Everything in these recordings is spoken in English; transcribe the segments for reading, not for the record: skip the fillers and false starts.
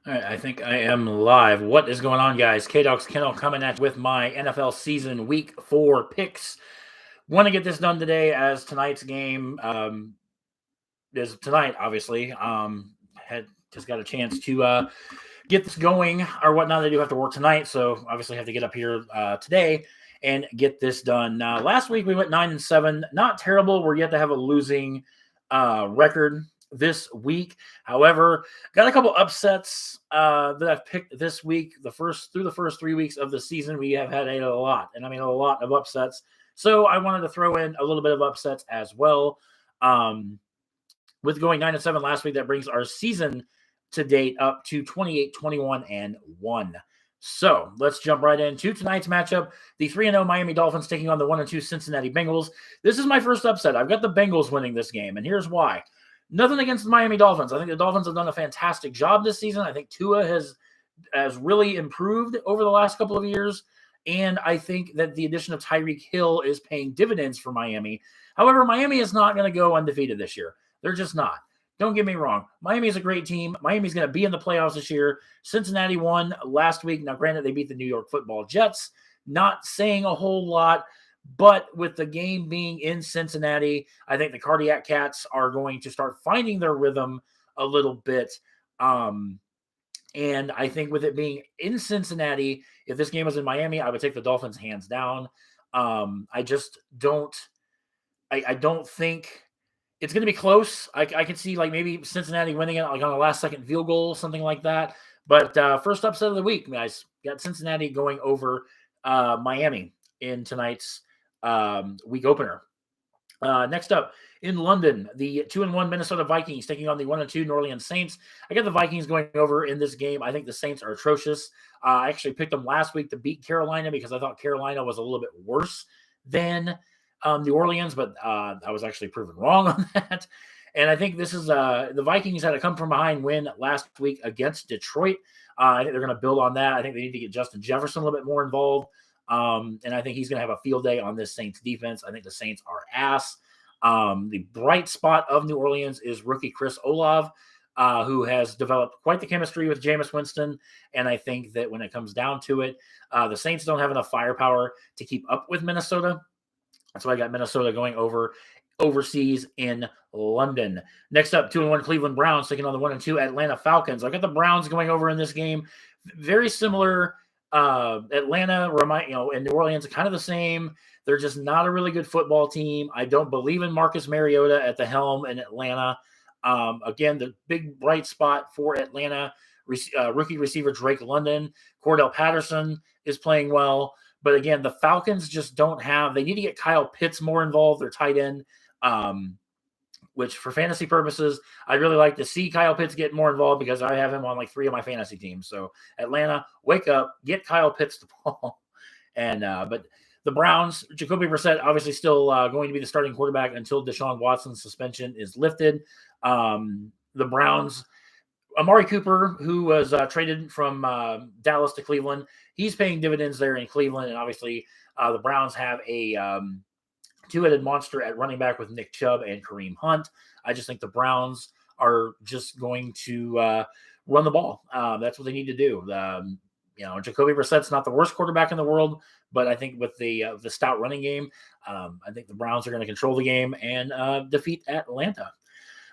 All right, I think I am live. What is going on, guys? K-Dog's Kennel coming at you with my NFL season week 4 picks. Want to get this done today as tonight's game is tonight, obviously. Had just got a chance to get this going or whatnot. I do have to work tonight, so obviously have to get up here today and get this done. Last week we went 9-7, not terrible. We're yet to have a losing record this week. However, got a couple upsets that I've picked this week. The first 3 weeks of the season, we have had a lot, and I mean a lot of upsets. So I wanted to throw in a little bit of upsets as well. With going 9-7 last week, that brings our season to date up to 28, 21, and 1. So let's jump right into tonight's matchup. The 3-0 Miami Dolphins taking on the 1-2 Cincinnati Bengals. This is my first upset. I've got the Bengals winning this game, and here's why. Nothing against the Miami Dolphins. I think the Dolphins have done a fantastic job this season. I think Tua has really improved over the last couple of years, and I think that the addition of Tyreek Hill is paying dividends for Miami. However, Miami is not going to go undefeated this year. They're just not. Don't get me wrong. Miami is a great team. Miami's going to be in the playoffs this year. Cincinnati won last week. Now, granted, they beat the New York Football Jets. Not saying a whole lot, but with the game being in Cincinnati, I think the Cardiac Cats are going to start finding their rhythm a little bit. And I think with it being in Cincinnati, if this game was in Miami, I would take the Dolphins hands down. I just don't. I don't think it's going to be close. I can see like maybe Cincinnati winning it like on a last second field goal, something like that. But first upset of the week, guys, got Cincinnati going over Miami in tonight's week opener. Next up, in London, the 2-1 Minnesota Vikings taking on the 1-2 New Orleans Saints. I got the Vikings going over in this game. I think the Saints are atrocious. I actually picked them last week to beat Carolina because I thought Carolina was a little bit worse than New Orleans, but I was actually proven wrong on that. And I think this is the Vikings had a come from behind win last week against Detroit. I think they're going to build on that. I think they need to get Justin Jefferson a little bit more involved. And I think he's going to have a field day on this Saints defense. I think the Saints are ass. The bright spot of New Orleans is rookie Chris Olave, who has developed quite the chemistry with Jameis Winston. And I think that when it comes down to it, the Saints don't have enough firepower to keep up with Minnesota. That's why I got Minnesota going overseas in London. Next up, 2-1 Cleveland Browns taking on the 1-2 Atlanta Falcons. I got the Browns going over in this game. Very similar. Atlanta, and New Orleans are kind of the same. They're just not a really good football team. I don't believe in Marcus Mariota at the helm in Atlanta. Again, the big bright spot for Atlanta, rookie receiver Drake London. Cordell Patterson is playing well. But again, the Falcons just don't have – they need to get Kyle Pitts more involved, their tight end, which for fantasy purposes, I'd really like to see Kyle Pitts get more involved because I have him on like 3 of my fantasy teams. So Atlanta, wake up, get Kyle Pitts the ball. But the Browns, Jacoby Brissett obviously still going to be the starting quarterback until Deshaun Watson's suspension is lifted. The Browns – Amari Cooper, who was traded from Dallas to Cleveland, he's paying dividends there in Cleveland. And obviously, the Browns have a two-headed monster at running back with Nick Chubb and Kareem Hunt. I just think the Browns are just going to run the ball. That's what they need to do. Jacoby Brissett's not the worst quarterback in the world, but I think with the stout running game, I think the Browns are going to control the game and defeat Atlanta.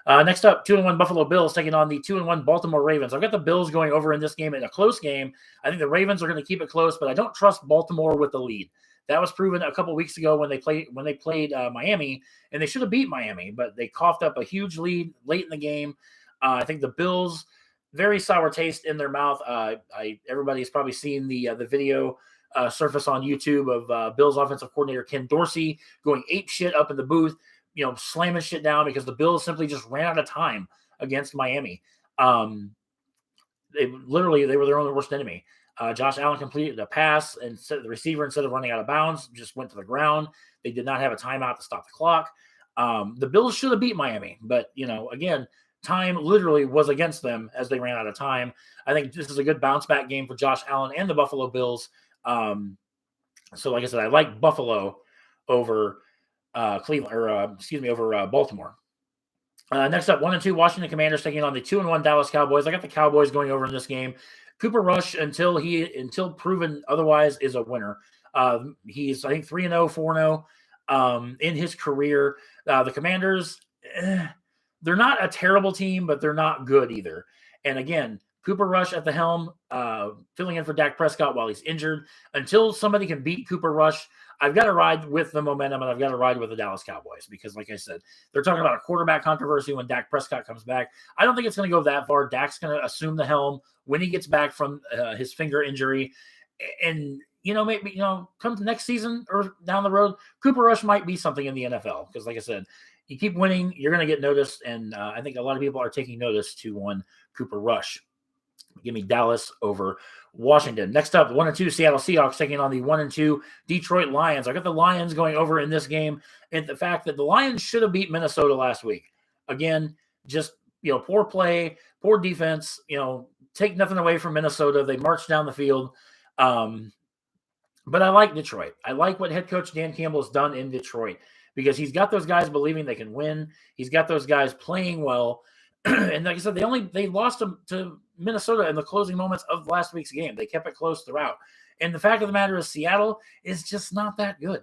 Next up, 2-1 Buffalo Bills taking on the 2-1 Baltimore Ravens. I've got the Bills going over in this game in a close game. I think the Ravens are going to keep it close, but I don't trust Baltimore with the lead. That was proven a couple weeks ago when they played Miami, and they should have beat Miami, but they coughed up a huge lead late in the game. I think the Bills, very sour taste in their mouth. Everybody's probably seen the video surface on YouTube of Bills offensive coordinator Ken Dorsey going ape shit up in the booth, slamming shit down because the Bills simply just ran out of time against Miami. They were their own worst enemy. Josh Allen completed a pass and the receiver, instead of running out of bounds, just went to the ground. They did not have a timeout to stop the clock. The Bills should have beat Miami, but again, time literally was against them as they ran out of time. I think this is a good bounce back game for Josh Allen and the Buffalo Bills. So like I said, I like Buffalo over Cleveland, over Baltimore. Next up, 1-2 Washington Commanders taking on the 2-1 Dallas Cowboys. I got the Cowboys going over in this game. Cooper Rush, until proven otherwise, is a winner. He's, I think, 3-0, 4-0 in his career. The Commanders, they're not a terrible team, but they're not good either. And again, Cooper Rush at the helm, filling in for Dak Prescott while he's injured. Until somebody can beat Cooper Rush, I've got to ride with the momentum, and I've got to ride with the Dallas Cowboys because, like I said, they're talking about a quarterback controversy when Dak Prescott comes back. I don't think it's going to go that far. Dak's going to assume the helm when he gets back from his finger injury. And, maybe, come to next season or down the road, Cooper Rush might be something in the NFL because, like I said, you keep winning, you're going to get noticed, and I think a lot of people are taking notice to one Cooper Rush. Give me Dallas over Washington. Next up, 1-2 Seattle Seahawks taking on the 1-2 Detroit Lions. I got the Lions going over in this game, and the fact that the Lions should have beat Minnesota last week. Again, just poor play, poor defense. Take nothing away from Minnesota. They marched down the field. But I like Detroit. I like what head coach Dan Campbell has done in Detroit because he's got those guys believing they can win. He's got those guys playing well. And like I said, they lost them to Minnesota in the closing moments of last week's game. They kept it close throughout. And the fact of the matter is Seattle is just not that good.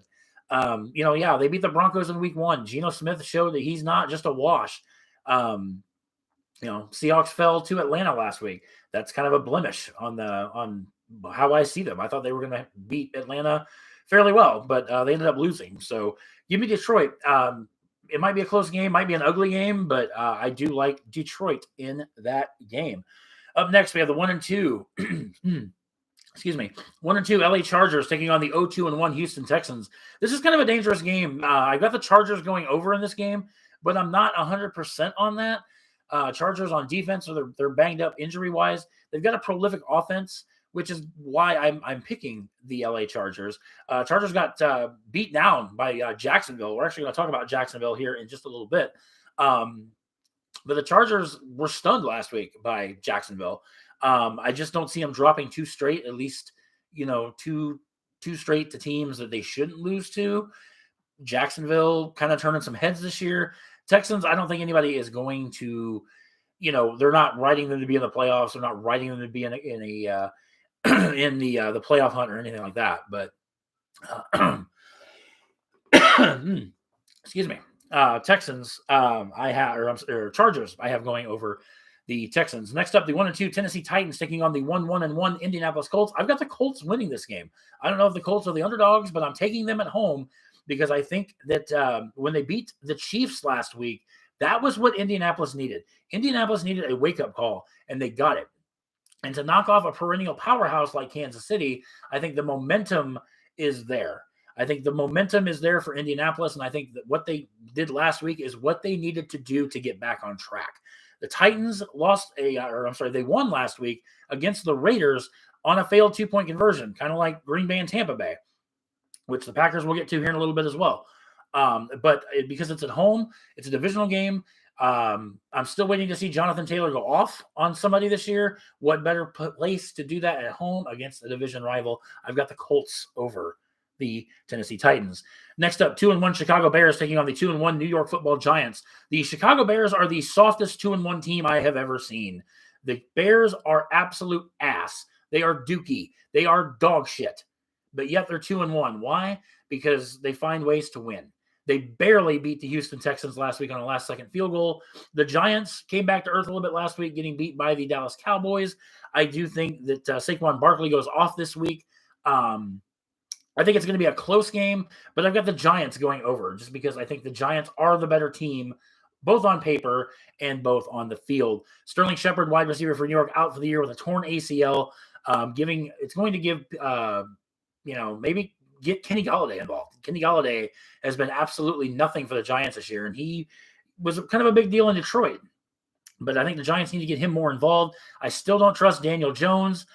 They beat the Broncos in week 1. Geno Smith showed that he's not just a wash. Seahawks fell to Atlanta last week. That's kind of a blemish on how I see them. I thought they were going to beat Atlanta fairly well, but they ended up losing. So give me Detroit. It might be a close game, might be an ugly game, but I do like Detroit in that game. Up next, we have the 1-2. Excuse me. 1-2 LA Chargers taking on the 0-2-1 Houston Texans. This is kind of a dangerous game. I got the Chargers going over in this game, but I'm not 100% on that. Chargers on defense, so they're banged up injury-wise. They've got a prolific offense, which is why I'm picking the LA Chargers. Chargers got beat down by Jacksonville. We're actually going to talk about Jacksonville here in just a little bit. But the Chargers were stunned last week by Jacksonville. I just don't see them dropping 2 straight, at least, two straight to teams that they shouldn't lose to. Jacksonville kind of turning some heads this year. Texans, I don't think anybody is going to, they're not writing them to be in the playoffs. They're not writing them to be in the playoff hunt or anything like that. But excuse me, Texans, Chargers, I have going over the Texans. Next up, the 1-2 Tennessee Titans taking on the 1-1 Indianapolis Colts. I've got the Colts winning this game. I don't know if the Colts are the underdogs, but I'm taking them at home because I think that when they beat the Chiefs last week, that was what Indianapolis needed. Indianapolis needed a wake-up call, and they got it. And to knock off a perennial powerhouse like Kansas City, I think the momentum is there. I think the momentum is there for Indianapolis, and I think that what they did last week is what they needed to do to get back on track. The Titans they won last week against the Raiders on a failed 2-point conversion, kind of like Green Bay and Tampa Bay, which the Packers will get to here in a little bit as well. But because it's at home, it's a divisional game. I'm still waiting to see Jonathan Taylor go off on somebody this year. What better place to do that at home against a division rival? I've got the Colts over the Tennessee Titans. Next up, 2-1 Chicago Bears taking on the 2-1 New York Football Giants. The Chicago Bears are the softest 2-1 team I have ever seen. The Bears are absolute ass. They are dookie. They are dog shit. But yet they're 2-1. Why? Because they find ways to win. They barely beat the Houston Texans last week on a last-second field goal. The Giants came back to earth a little bit last week, getting beat by the Dallas Cowboys. I do think that Saquon Barkley goes off this week. I think it's going to be a close game, but I've got the Giants going over just because I think the Giants are the better team, both on paper and both on the field. Sterling Shepard, wide receiver for New York, out for the year with a torn ACL. It's going to give, maybe get Kenny Golladay involved. Kenny Golladay has been absolutely nothing for the Giants this year, and he was kind of a big deal in Detroit. But I think the Giants need to get him more involved. I still don't trust Daniel Jones.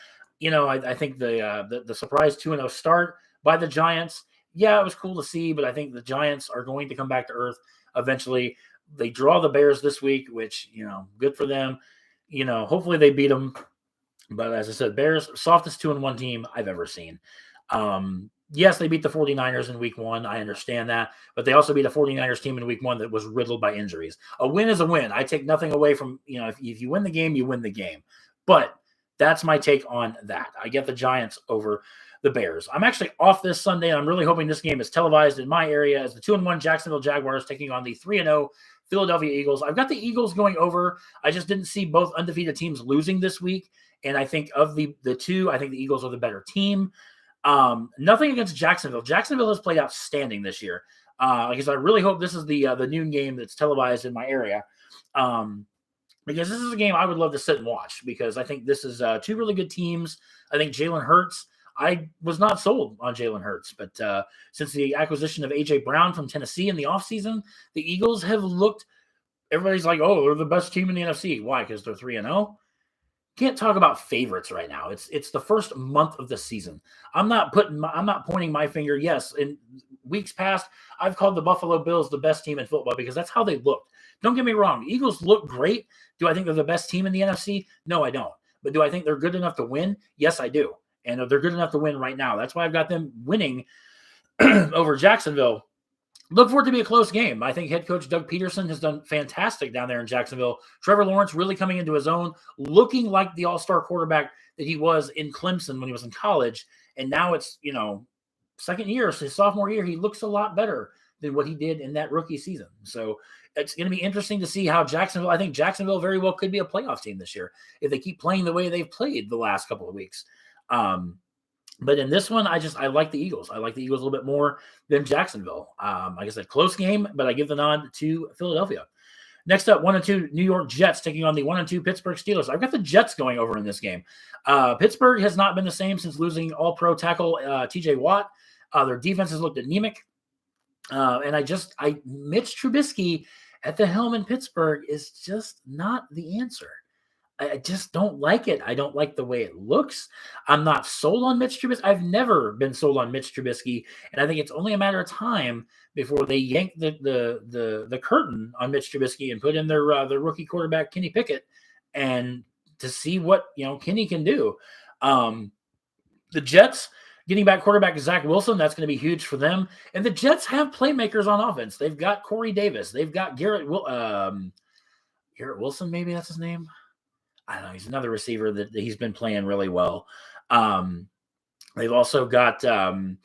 I think the surprise 2-0 start by the Giants, yeah, it was cool to see, but I think the Giants are going to come back to earth eventually. They draw the Bears this week, which, good for them. Hopefully they beat them. But as I said, Bears, softest 2-1 team I've ever seen. Yes, they beat the 49ers in week 1. I understand that. But they also beat a 49ers team in week 1 that was riddled by injuries. A win is a win. I take nothing away from, if you win the game, you win the game. But that's my take on that. I get the Giants over the Bears. I'm actually off this Sunday, and I'm really hoping this game is televised in my area as the 2-1 Jacksonville Jaguars taking on the 3-0 Philadelphia Eagles. I've got the Eagles going over. I just didn't see both undefeated teams losing this week. And I think of the two, I think the Eagles are the better team. Nothing against Jacksonville. Jacksonville has played outstanding this year. Like I said, I really hope this is the noon game that's televised in my area. Because this is a game I would love to sit and watch because I think this is two really good teams. I think Jalen Hurts, I was not sold on Jalen Hurts, but since the acquisition of A.J. Brown from Tennessee in the offseason, the Eagles have looked, everybody's like, oh, they're the best team in the NFC. Why? Because they're 3-0? Can't talk about favorites right now. It's the first month of the season. I'm not pointing my finger. Yes, in weeks past, I've called the Buffalo Bills the best team in football because that's how they looked. Don't get me wrong. The Eagles look great. Do I think they're the best team in the NFC? No, I don't. But do I think they're good enough to win? Yes, I do. And they're good enough to win right now. That's why I've got them winning over Jacksonville. Look for it to be a close game. I think head coach Doug Peterson has done fantastic down there in Jacksonville. Trevor Lawrence really coming into his own, looking like the all-star quarterback that he was in Clemson when he was in college. And now it's, second year, so his sophomore year, he looks a lot better than what he did in that rookie season. So it's going to be interesting to see how I think Jacksonville very well could be a playoff team this year if they keep playing the way they've played the last couple of weeks. But in this one, I like the Eagles. I like the Eagles a little bit more than Jacksonville. Like I said, close game, but I give the nod to Philadelphia. Next up, 1-2 New York Jets taking on the 1-2 Pittsburgh Steelers. I've got the Jets going over in this game. Pittsburgh has not been the same since losing all-pro tackle TJ Watt. Their defense has looked anemic. And Mitch Trubisky at the helm in Pittsburgh is just not the answer. I just don't like it. I don't like the way it looks. I'm not sold on Mitch Trubisky. I've never been sold on Mitch Trubisky, and I think it's only a matter of time before they yank the curtain on Mitch Trubisky and put in their rookie quarterback Kenny Pickett, and to see what Kenny can do. The Jets getting back quarterback Zach Wilson, that's going to be huge for them. And the Jets have playmakers on offense. They've got Corey Davis. They've got Garrett Wilson, maybe that's his name. I don't know. He's another receiver that he's been playing really well. They've also got a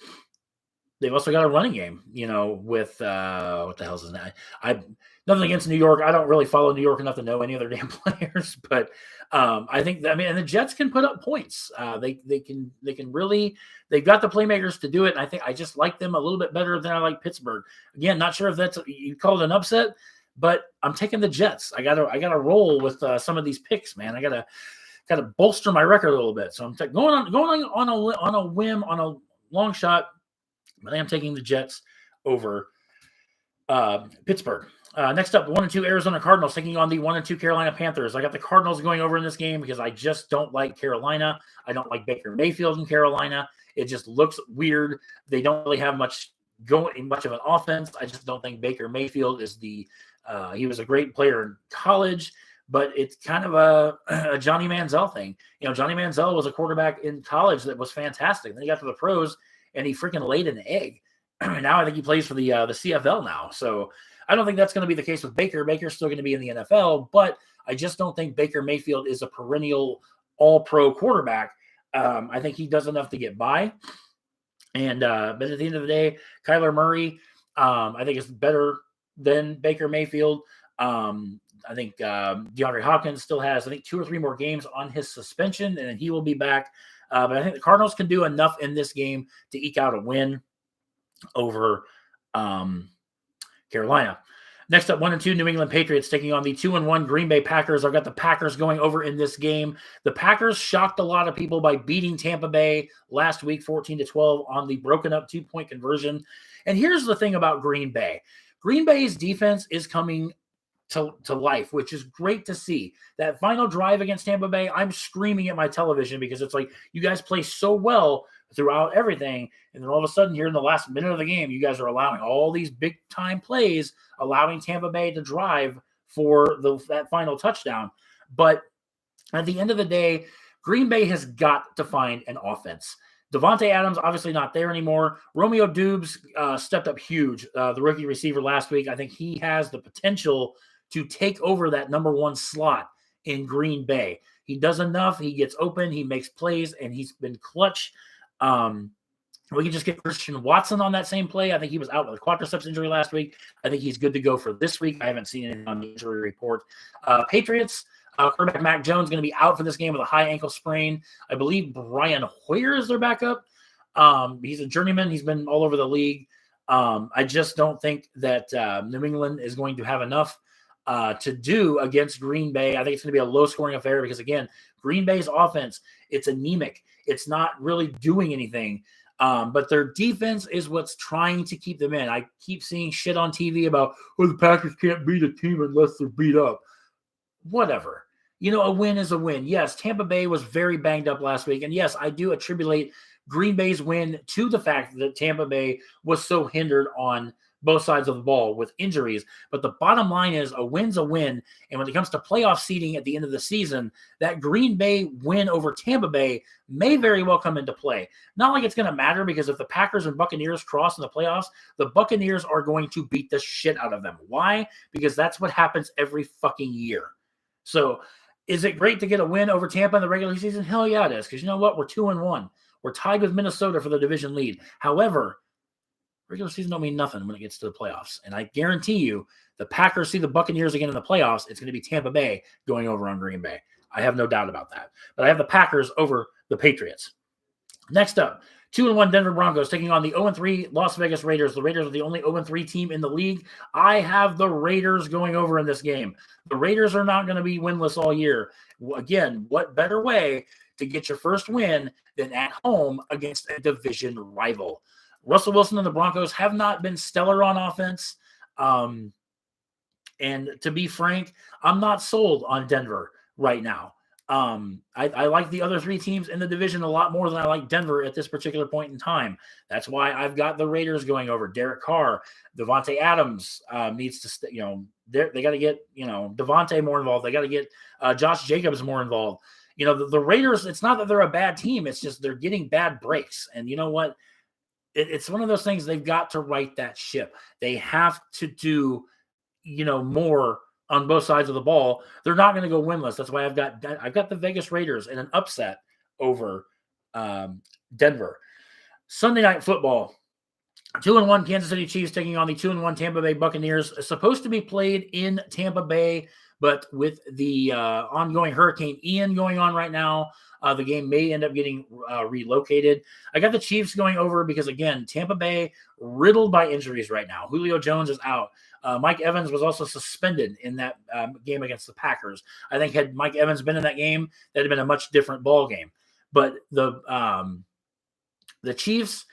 running game, with what the hell's his name? Nothing against New York. I don't really follow New York enough to know any other damn players, but I think and the Jets can put up points. They can really, they've got the playmakers to do it. And I think I just like them a little bit better than I like Pittsburgh. Again, not sure if that's, you call it an upset, but I'm taking the Jets. I gotta roll with some of these picks, man. I gotta bolster my record a little bit. So I'm going on a whim, on a long shot, but I am taking the Jets over Pittsburgh. Next up, 1-2 Arizona Cardinals taking on the 1-2 Carolina Panthers. I got the Cardinals going over in this game because I just don't like Carolina. I don't like Baker Mayfield in Carolina. It just looks weird. They don't really have much of an offense. I just don't think Baker Mayfield is he was a great player in college, but it's kind of a Johnny Manziel thing. Johnny Manziel was a quarterback in college that was fantastic. Then he got to the pros and he freaking laid an egg. Now I think he plays for the CFL now. So I don't think that's going to be the case with Baker. Baker's still going to be in the NFL, but I just don't think Baker Mayfield is a perennial all-pro quarterback. I think he does enough to get by. And but at the end of the day, Kyler Murray, I think is better than Baker Mayfield. I think DeAndre Hopkins still has, 2 or 3 more games on his suspension, and then he will be back. But I think the Cardinals can do enough in this game to eke out a win over Carolina. Next up, 1-2 New England Patriots taking on the 2-1 Green Bay Packers. I've got the Packers going over in this game. The Packers shocked a lot of people by beating Tampa Bay last week, 14-12 on the broken up 2-point conversion. And here's the thing about Green Bay. Green Bay's defense is coming to life, which is great to see. That final drive against Tampa Bay, I'm screaming at my television because it's like, you guys play so well throughout everything, and then all of a sudden here in the last minute of the game, you guys are allowing all these big-time plays, allowing Tampa Bay to drive for that final touchdown. But at the end of the day, Green Bay has got to find an offense. Devontae Adams, obviously not there anymore. Romeo Dubes stepped up huge, the rookie receiver last week. I think he has the potential to take over that number 1 slot in Green Bay. He does enough. He gets open. He makes plays, and he's been clutch. We can just get Christian Watson on that same play. I think he was out with a quadriceps injury last week. I think he's good to go for this week. I haven't seen anything on the injury report. Patriots, quarterback Mac Jones going to be out for this game with a high ankle sprain. I believe Brian Hoyer is their backup. He's a journeyman. He's been all over the league. I just don't think that New England is going to have enough to do against Green Bay. I think it's going to be a low-scoring affair because, again, Green Bay's offense, it's anemic. It's not really doing anything. But their defense is what's trying to keep them in. I keep seeing shit on TV about, the Packers can't beat a team unless they're beat up. Whatever. A win is a win. Yes, Tampa Bay was very banged up last week. And yes, I do attribute Green Bay's win to the fact that Tampa Bay was so hindered on both sides of the ball with injuries. But the bottom line is a win's a win. And when it comes to playoff seeding at the end of the season, that Green Bay win over Tampa Bay may very well come into play. Not like it's going to matter, because if the Packers and Buccaneers cross in the playoffs, the Buccaneers are going to beat the shit out of them. Why? Because that's what happens every fucking year. So is it great to get a win over Tampa in the regular season? Hell yeah, it is. Because you know what? We're 2-1. We're tied with Minnesota for the division lead. However, regular season don't mean nothing when it gets to the playoffs. And I guarantee you, the Packers see the Buccaneers again in the playoffs, it's going to be Tampa Bay going over on Green Bay. I have no doubt about that. But I have the Packers over the Patriots. Next up, 2-1 Denver Broncos taking on the 0-3 Las Vegas Raiders. The Raiders are the only 0-3 team in the league. I have the Raiders going over in this game. The Raiders are not going to be winless all year. Again, what better way to get your first win than at home against a division rival? Russell Wilson and the Broncos have not been stellar on offense. And to be frank, I'm not sold on Denver right now. I like the other 3 teams in the division a lot more than I like Denver at this particular point in time. That's why I've got the Raiders going over. Derek Carr, Devontae Adams needs to stay. They got to get Devontae more involved. They got to get Josh Jacobs more involved. The Raiders. It's not that they're a bad team. It's just they're getting bad breaks. And you know what? It's one of those things. They've got to right that ship. They have to do more on both sides of the ball. They're not going to go winless. That's why I've got the Vegas Raiders in an upset over Denver. Sunday Night Football. 2-1 Kansas City Chiefs taking on the 2-1 Tampa Bay Buccaneers. It's supposed to be played in Tampa Bay, but with the ongoing Hurricane Ian going on right now, the game may end up getting relocated. I got the Chiefs going over because, again, Tampa Bay riddled by injuries right now. Julio Jones is out. Mike Evans was also suspended in that game against the Packers. I think had Mike Evans been in that game, that had been a much different ball game. But the Chiefs,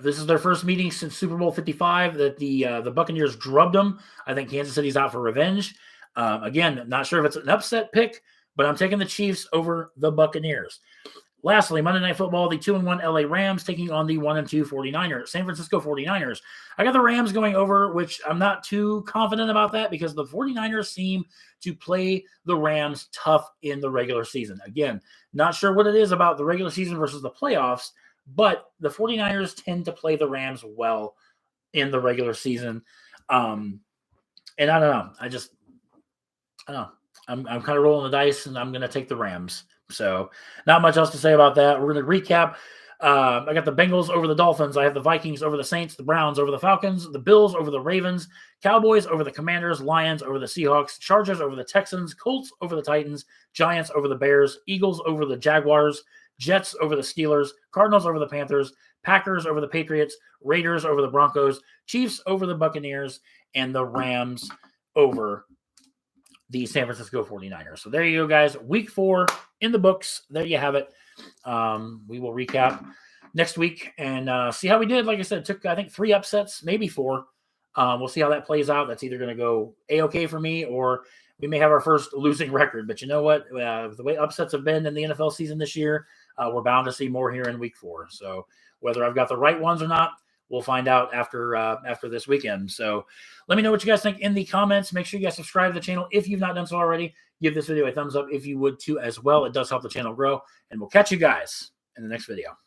this is their first meeting since Super Bowl 55 that the Buccaneers drubbed them. I think Kansas City's out for revenge. Again, not sure if it's an upset pick, but I'm taking the Chiefs over the Buccaneers. Lastly, Monday Night Football, the 2-1 LA Rams taking on the 1-2 49ers, San Francisco 49ers. I got the Rams going over, which I'm not too confident about that because the 49ers seem to play the Rams tough in the regular season. Again, not sure what it is about the regular season versus the playoffs, but the 49ers tend to play the Rams well in the regular season. And I don't know. I don't know. I'm kind of rolling the dice, and I'm going to take the Rams. So not much else to say about that. We're going to recap. I got the Bengals over the Dolphins. I have the Vikings over the Saints, the Browns over the Falcons, the Bills over the Ravens, Cowboys over the Commanders, Lions over the Seahawks, Chargers over the Texans, Colts over the Titans, Giants over the Bears, Eagles over the Jaguars, Jets over the Steelers, Cardinals over the Panthers, Packers over the Patriots, Raiders over the Broncos, Chiefs over the Buccaneers, and the Rams over the San Francisco 49ers. So there you go, guys. Week 4 in the books. There you have it. We will recap next week and see how we did. Like I said, it took, I think, 3 upsets, maybe 4. We'll see how that plays out. That's either going to go A-okay for me or we may have our first losing record. But you know what? The way upsets have been in the NFL season this year, we're bound to see more here in week 4. So whether I've got the right ones or not, we'll find out after this weekend. So let me know what you guys think in the comments. Make sure you guys subscribe to the channel if you've not done so already. Give this video a thumbs up if you would too as well. It does help the channel grow. And we'll catch you guys in the next video.